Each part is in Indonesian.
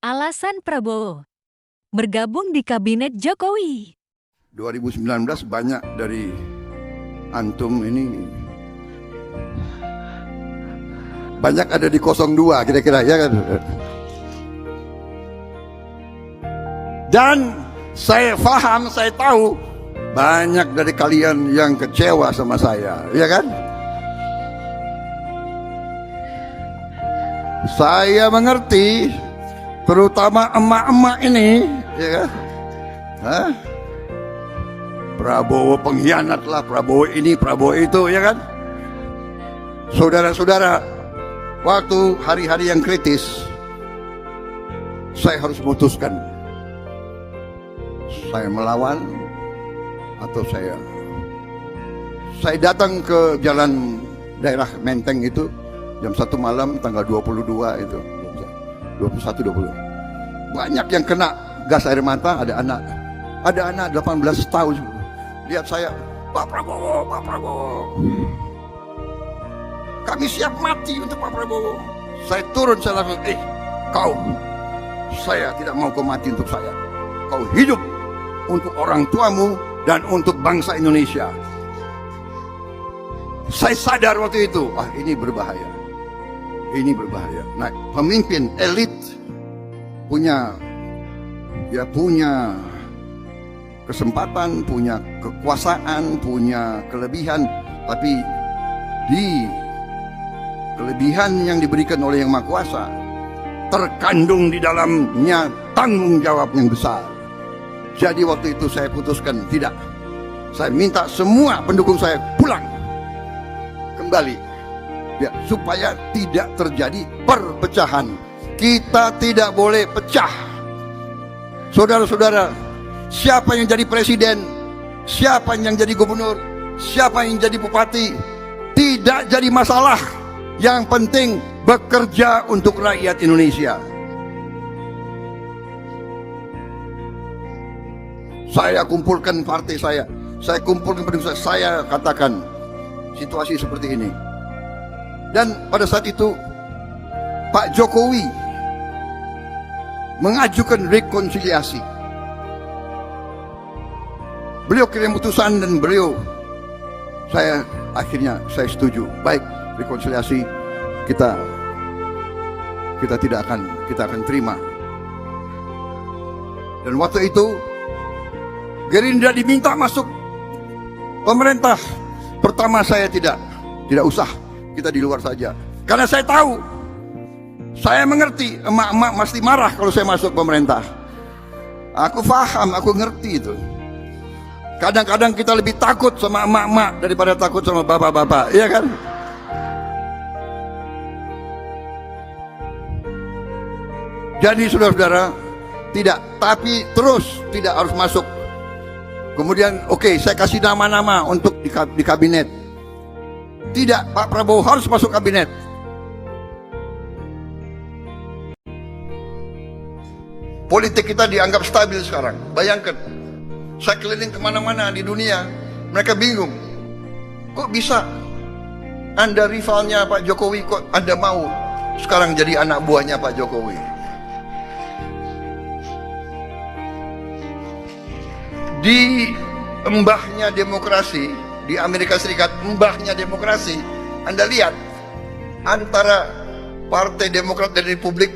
Alasan Prabowo bergabung di Kabinet Jokowi. 2019 banyak dari antum ini banyak ada di 02 kira-kira ya kan. Dan saya paham, saya tahu banyak dari kalian yang kecewa sama saya, ya kan? Saya mengerti, terutama emak-emak ini, ya kan? Hah? Prabowo pengkhianat lah, Prabowo ini, Prabowo itu, ya kan? Saudara-saudara, waktu hari-hari yang kritis, saya harus memutuskan, saya melawan atau saya datang ke jalan daerah Menteng itu jam 1 malam tanggal 22 itu 21-20 banyak yang kena gas air mata. Ada anak 18 tahun lihat saya, Pak Prabowo, Pak Prabowo, kami siap mati untuk Pak Prabowo. Saya turun, saya langsung, kau, saya tidak mau kau mati untuk saya, kau hidup untuk orang tuamu dan untuk bangsa Indonesia. Saya sadar waktu itu, ini berbahaya. Ini berbahaya. Nah, pemimpin elit punya kesempatan, punya kekuasaan, punya kelebihan, tapi di kelebihan yang diberikan oleh Yang Maha Kuasa terkandung di dalamnya tanggung jawab yang besar. Jadi waktu itu saya putuskan tidak. Saya minta semua pendukung saya pulang kembali, ya, supaya tidak terjadi perpecahan. Kita tidak boleh pecah. Saudara-saudara, siapa yang jadi presiden, siapa yang jadi gubernur, siapa yang jadi bupati, tidak jadi masalah. Yang penting bekerja untuk rakyat Indonesia. Saya kumpulkan partai saya kumpulkan pendukung saya katakan situasi seperti ini. Dan pada saat itu Pak Jokowi mengajukan rekonsiliasi. Beliau kirim utusan dan akhirnya saya setuju. Baik, rekonsiliasi kita akan terima. Dan waktu itu Gerindra diminta masuk pemerintah. Pertama saya tidak usah, kita di luar saja. Karena saya tahu, saya mengerti emak-emak pasti marah kalau saya masuk pemerintah. Aku paham, aku ngerti itu. Kadang-kadang kita lebih takut sama emak-emak daripada takut sama bapak-bapak, iya kan? Jadi saudara-saudara, tapi terus tidak harus masuk. Kemudian saya kasih nama-nama untuk di kabinet. Tidak, Pak Prabowo harus masuk kabinet. Politik kita dianggap stabil sekarang. Bayangkan, saya keliling kemana-mana di dunia, mereka bingung. Kok bisa Anda rivalnya Pak Jokowi, kok Anda mau sekarang jadi anak buahnya Pak Jokowi? Di embahnya demokrasi di Amerika Serikat, embahnya demokrasi, Anda lihat antara Partai Demokrat dan Republik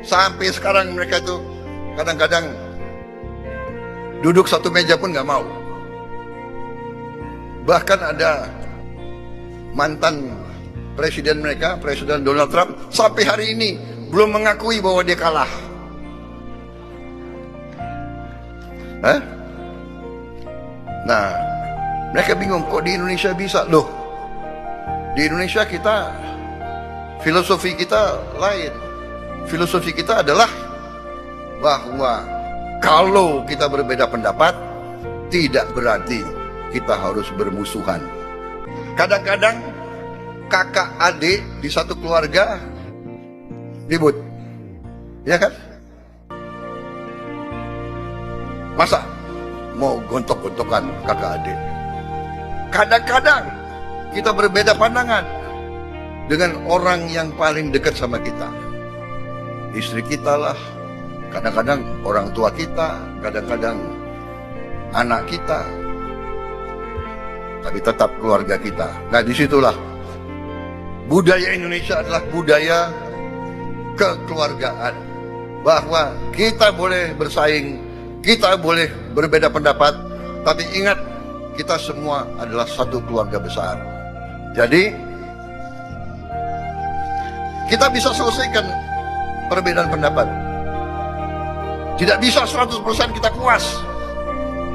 sampai sekarang mereka itu kadang-kadang duduk satu meja pun nggak mau. Bahkan ada mantan presiden mereka, Presiden Donald Trump, sampai hari ini belum mengakui bahwa dia kalah. Nah, mereka bingung, kok di Indonesia bisa? Loh, di Indonesia kita, filosofi kita lain. Filosofi kita adalah bahwa kalau kita berbeda pendapat, tidak berarti kita harus bermusuhan. Kadang-kadang kakak adik di satu keluarga ribut, ya kan? Masa mau gontok-gontokan kakak adik? Kadang-kadang kita berbeda pandangan dengan orang yang paling dekat sama kita. Istri kita lah, Kadang-kadang orang tua kita, kadang-kadang anak kita, tapi tetap keluarga kita. Nah, disitulah budaya Indonesia adalah budaya kekeluargaan, bahwa kita boleh bersaing, kita boleh berbeda pendapat, tapi ingat, kita semua adalah satu keluarga besar. Jadi kita bisa selesaikan perbedaan pendapat. Tidak bisa 100% kita puas,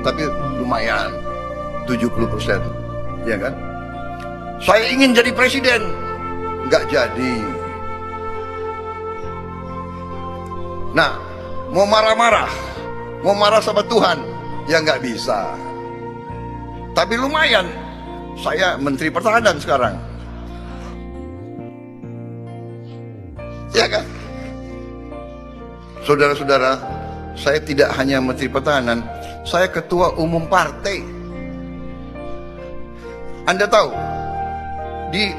tapi lumayan 70%, ya kan? Saya ingin jadi presiden, nggak jadi. Nah, mau marah-marah, mau marah sama Tuhan, ya nggak bisa. Tapi lumayan, saya Menteri Pertahanan sekarang, ya kan? Saudara-saudara, saya tidak hanya Menteri Pertahanan, saya Ketua Umum Partai. Anda tahu, di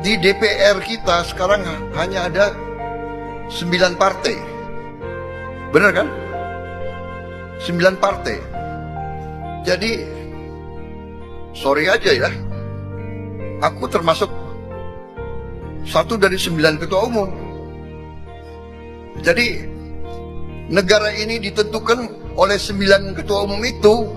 DPR kita sekarang hanya ada 9 partai. Benar kan? 9 partai. Jadi, sorry aja ya, aku termasuk satu dari 9 ketua umum. Jadi, negara ini ditentukan oleh 9 ketua umum itu